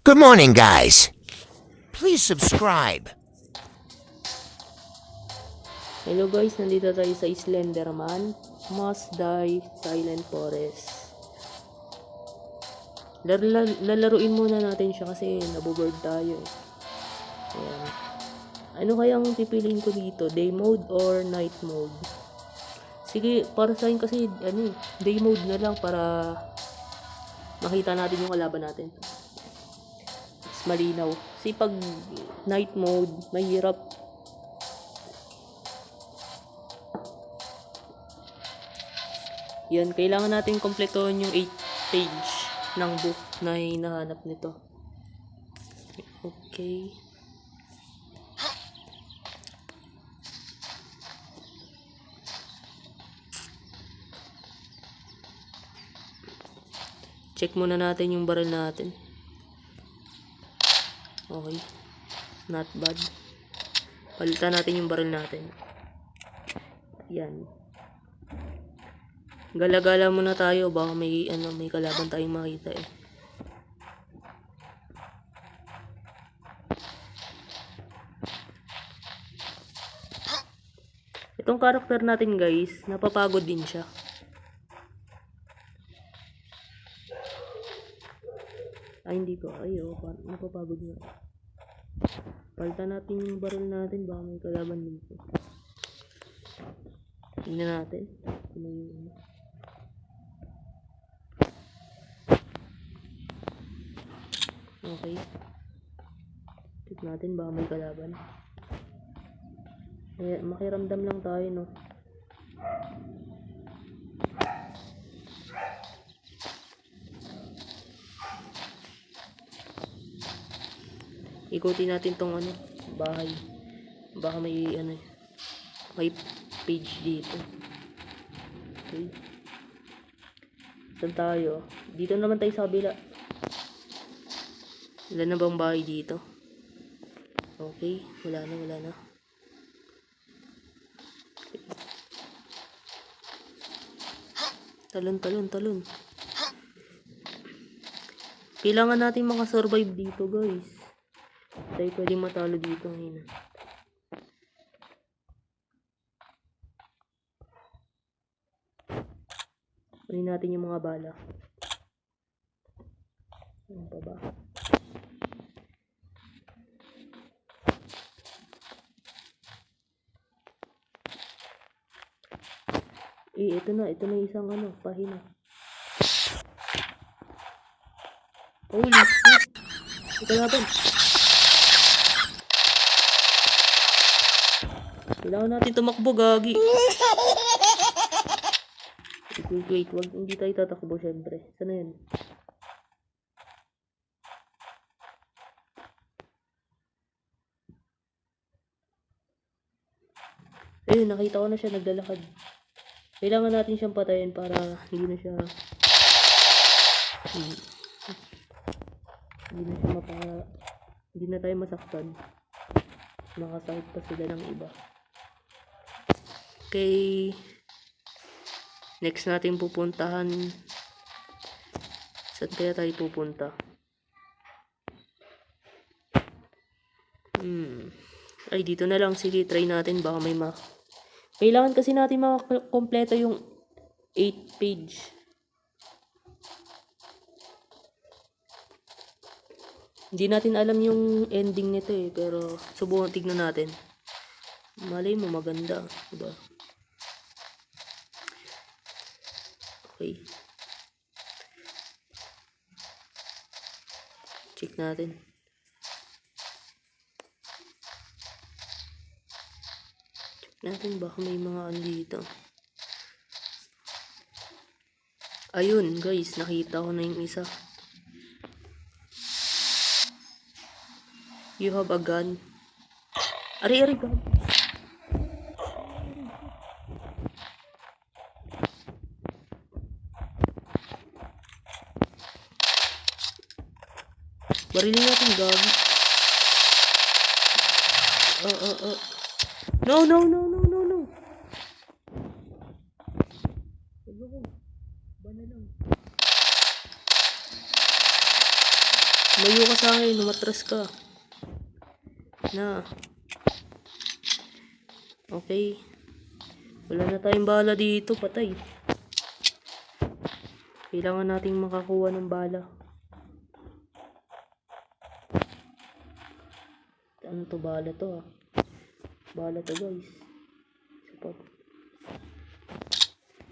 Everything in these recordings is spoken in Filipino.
Good morning, guys. Please subscribe. Hello guys, nandito tayo sa Slenderman Must Die Silent Forest. Lalaruin muna natin siya kasi naboboard tayo. Ayan. Ano kayang pipiliin ko dito? Day mode or night mode? Sige, para sa akin kasi day mode na lang para makita natin yung kalaban natin. Mas malinaw. Kasi pag night mode, mahirap. Yan, kailangan natin kompletohin yung 8 page ng book na hinahanap nito. Okay. Check muna natin yung barrel natin. Okay. Not bad. Palitan natin yung barrel natin. Yan. Gala-gala muna tayo, baka may kalaban tayong makita eh. Itong karakter natin guys, napapagod din siya. Ay hindi ko, napapagod nga. Palitan natin yung barrel natin, baka may kalaban dito. Tingnan natin. Okay. Check natin baka may kalaban. Makiramdam lang tayo, no? Ikutin natin tong bahay. Baka may may page dito. Okay. Saan tayo? Dito naman tayo sa kabila. Wala na bang bahay dito? Okay, wala na. Talon. Kailangan natin makasurvive dito, guys. Tayo pwedeng matalo dito ngayon. Kunin natin yung mga bala. Ano pa ba? Ito na isang pahina. Holy shit! Ito natin. Kailangan natin tumakbo, gagi. Wait, hindi tayo tatakbo syempre. Sana yun? Ayun, nakita ko na siya naglalakad. Kailangan natin siyang patayin para hindi na tayo masaktan. Makasakit pa sila ng iba. Okay. Next natin pupuntahan. Saan kaya tayo pupunta? Ay, dito na lang. Sige, try natin. Baka may kailangan kasi natin makakompleto yung 8 page. Hindi natin alam yung ending nito eh. Pero subukan, tignan natin. Malay mo maganda. Diba? Okay. Check natin. Baka may mga dito. Ayun guys, nakita ko na yung isa. You have a gun. Ari gun. Barilin natin, gagi. No. Bana lang. Mayo ka sa akin, umatras ka. Na. Okay. Wala na tayong bala dito, patay. Kailangan nating makakuha ng bala. Ano to, bala to ah. Bala to guys. Support.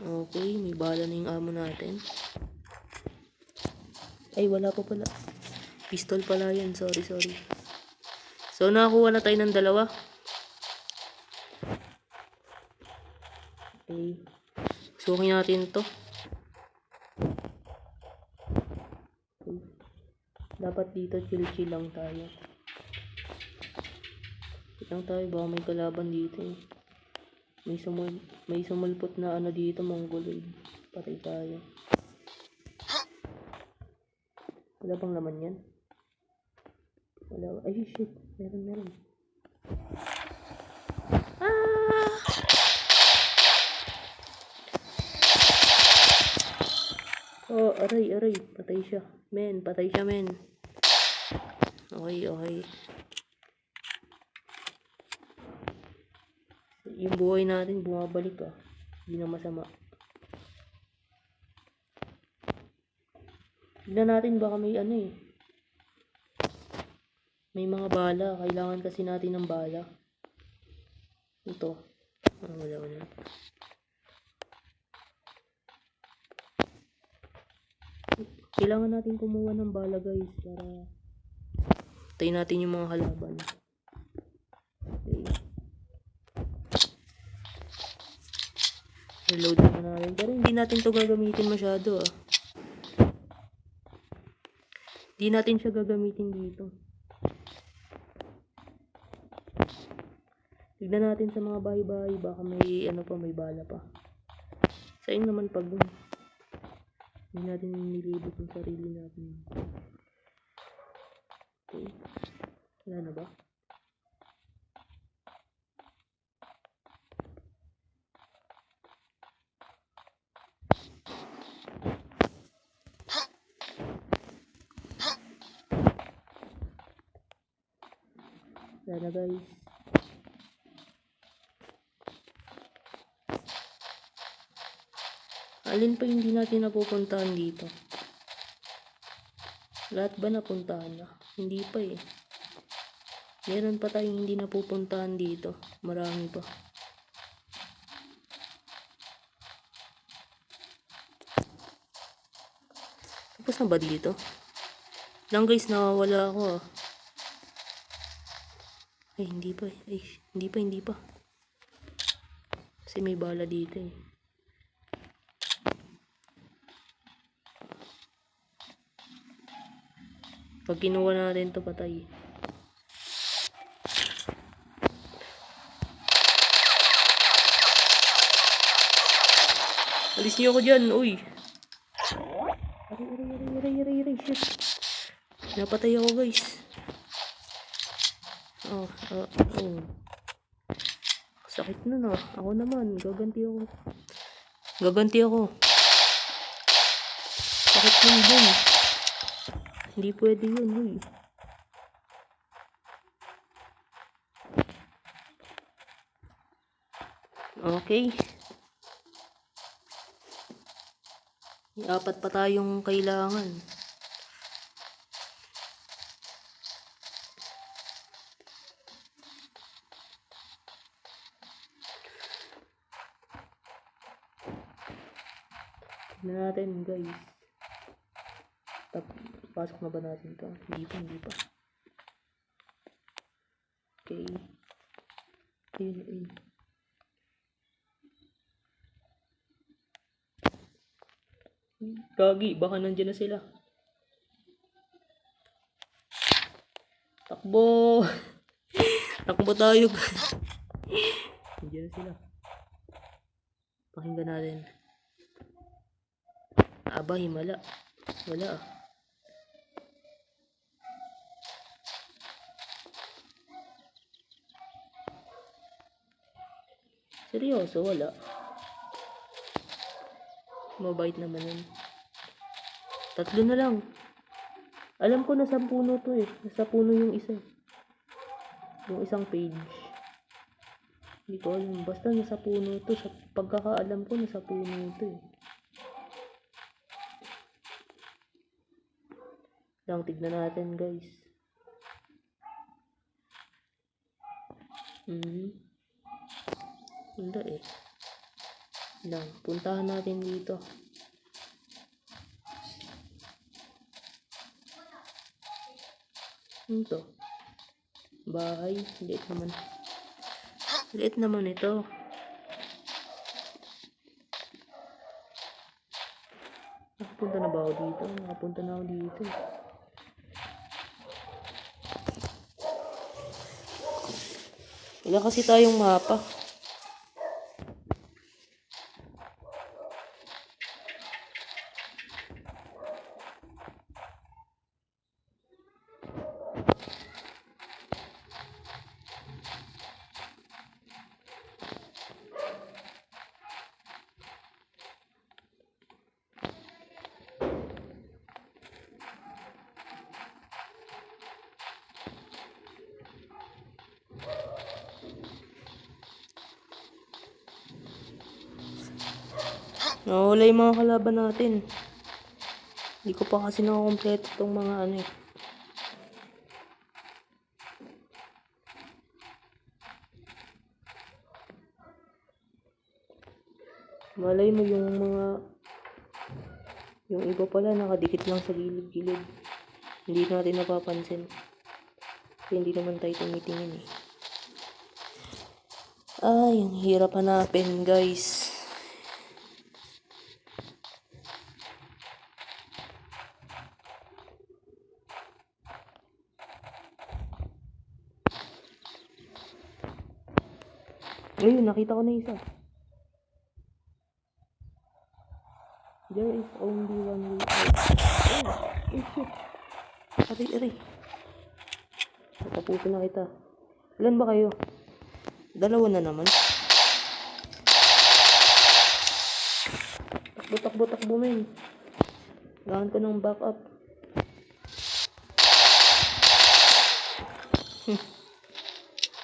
Okay, may bala na yung amo natin. Ay, wala pa pala. Pistol pala yan, sorry. So, nakakuha na tayo ng dalawa. Okay. Sukin natin to. Okay. Dapat dito chill lang tayo. Lang tayo, baka may kalaban dito eh. May sumulpot na ano dito, mongoloid. Patay tayo. Wala bang laman yan? Wala. Ay shit, meron. Ah! Oh, aray. Patay siya. Men. Okay. Yung buhay natin bumabalik ah. Hindi na masama. Tignan natin baka may ano eh. May mga bala. Kailangan kasi natin ng bala. Ito. Wala. Kailangan natin kumuha ng bala guys para tayo natin yung mga halaban. Okay. Reload na natin. Pero hindi natin to gagamitin masyado ah. Hindi natin siya gagamitin dito. Tignan natin sa mga bahay-bahay. Baka may ano pa, may bala pa. Sayang naman pag hindi natin nilibot yung sarili natin. Okay. Wala na ba? Wala na guys. Alin pa hindi natin napupuntahan dito? Lahat ba napuntahan na? Hindi pa eh. Meron pa tayong hindi napupuntahan dito. Marami pa. Tapos na ba dito? Lang guys, nawawala ako ah. Ay, hindi pa. Hindi pa. Kasi may bala dito eh. Pag kinuha natin to, patay. Alis niyo ako dyan, uy. Aray, shit. Napatay ako guys. Oh. Sakit na. Ako naman, gaganti ako. Sakit nun dun. Hindi pwede yun, uy. Okay. Apat pa tayong kailangan. Tignan natin guys. Pasok na ba natin to? Hindi pa. Okay. Ayun. Gagi, baka nandiyan na sila. Takbo! Takbo tayo. Nandiyan na sila. Pakinggan natin. Aba, himala. Wala ah. Seryoso, wala. Mabait naman yun. 3 na lang. Alam ko nasa puno to eh. Nasa puno yung isa eh. Yung isang page. Hindi ko alam. Basta nasa puno to. Sa pagkakaalam ko, nasa puno to eh. Lang, tignan natin guys. Hindi eh. Lang, puntahan natin dito. Ito. Bahay. Liit naman. Liit naman ito. Nakapunta na ba ako dito? Nakapunta na ako dito. Wala kasi tayong mapa. Nawala yung mga kalaban natin. Hindi ko pa kasi nakakompleto itong mga ano eh. Malay mo yung mga... Yung iba pala nakadikit lang sa gilid-gilid. Hindi natin napapansin. Kasi hindi naman tayo tumitingin eh. Ay, ang hirap hanapin guys. Ayun, nakita ko na isa. There is only one way out. Oh, shit. Aray. Natapusin na kita. Ilan ba kayo? Dalawa na naman. Takbo men. Kailangan ko ng backup.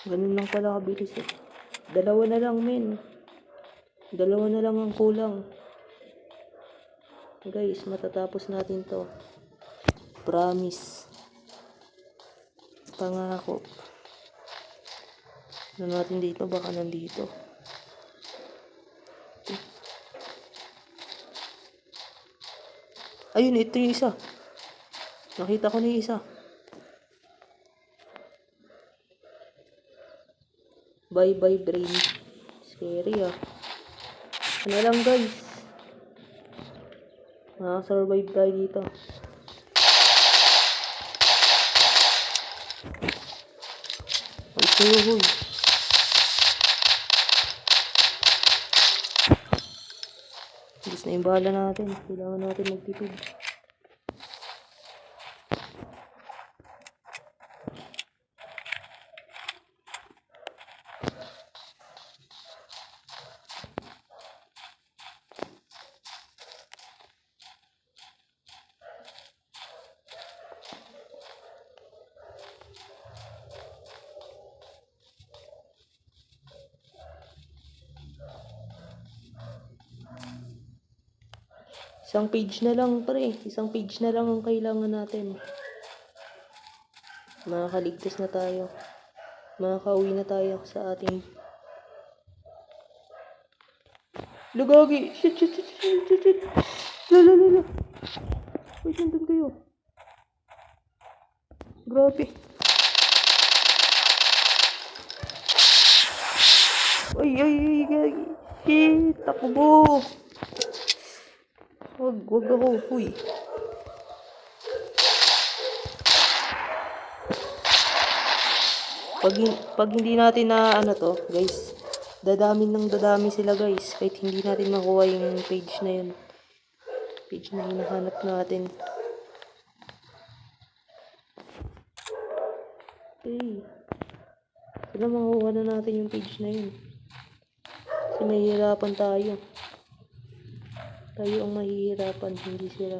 Ganun lang pala kabilis eh. Dalawa na lang men. Dalawa na lang ang kulang. Guys, matatapos natin to. Promise. Pangako. Ano natin dito? Baka nandito. Ayun, ito yung isa. Nakita ko na yung isa. Bye brain. Scary ah. Ano lang guys. Survive tayo dito. Ay, suhuy. Gusto na yung bala natin. Kailangan natin magtipid. Isang page na lang pre. Isang page na lang ang kailangan natin. Makakaligtas na tayo. Makakauwi na tayo sa ating... Lugagi! Shit! Lala! Wait, nandun kayo. Grabe. Ay, gagi. Shit! Takbo! Wag ako, huy. Pag hindi natin na ano to, guys, dadami sila guys, kahit hindi natin makuha yung page na yun. Page na hinahanap natin. Okay. Sana makuha na natin yung page na yun. Kasi mahihirapan tayo. Tayo ang mahihirapan, hindi sila.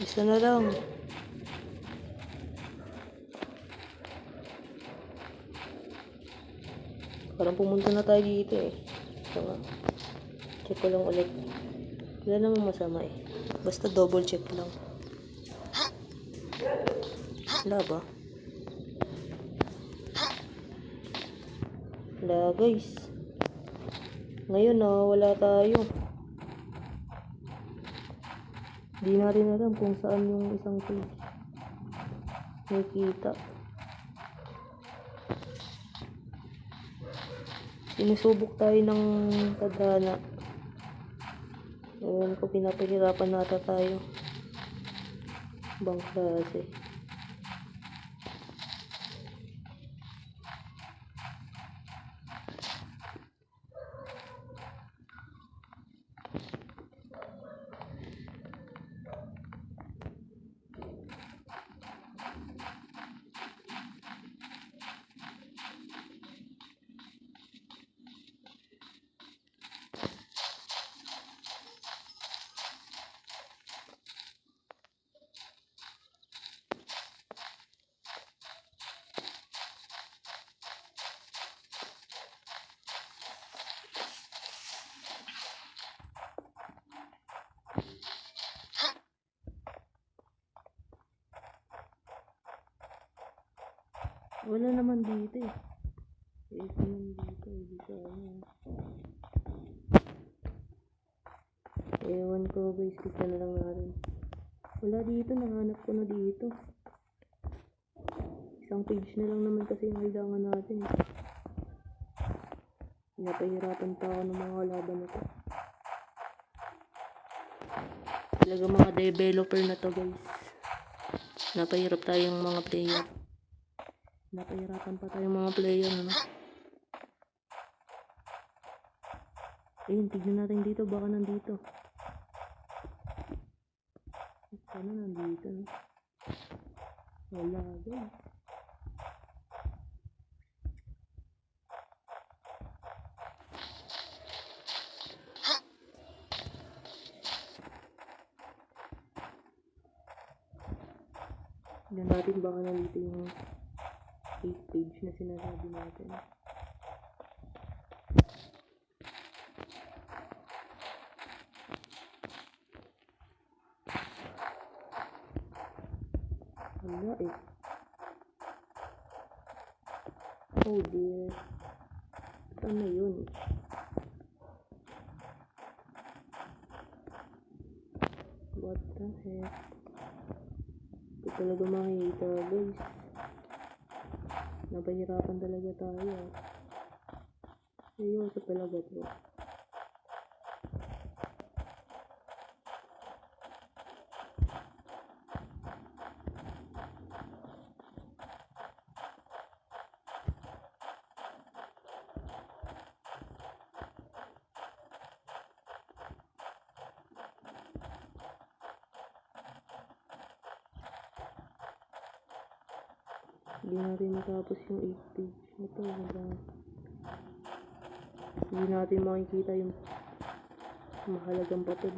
Isa na lang. Parang pumunta na tayo dito eh. So nga. Check ko lang ulit. Wala namang masama eh. Basta double check lang. Wala ba? Wala guys. Ngayon wala tayo. Di natin alam kung saan yung isang page. Nakikita. Sinusubok tayo ng tadhana. Ngayon ko pinapahirapan nata tayo. Bang klase. Wala naman dito eh. Ito naman dito. Dito ewan ko guys. Kita na lang natin. Wala dito. Nahanap ko na dito. Isang page na lang naman kasi yung kailangan natin. Napahirapan pa ako ng mga laban na to. Talaga mga developer na to guys. Napahirap tayong mga player. Napahirapan pa tayong mga player, ano? Ayun, tignan natin dito. Baka nandito. Sana nandito, no? Wala, guys. Tignan natin baka nandito yung 8 page na sinasabi natin. Wala eh. Oh dear. Saan na yun? What the heck? Ito talaga makikita guys. Napahirapan talaga tayo. Seryoso talaga to. Hindi natin matapos yung 8 page na to. Hindi natin makikita yung mahalagang patol.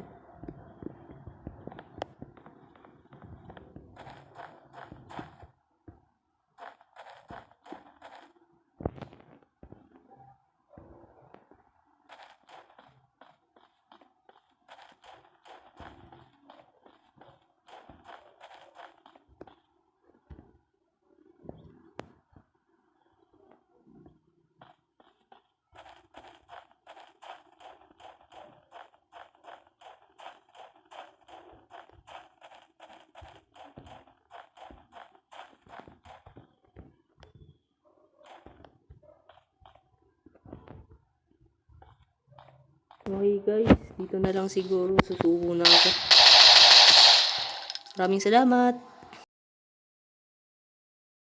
Okay guys, dito na lang siguro susuko na ako. Maraming salamat!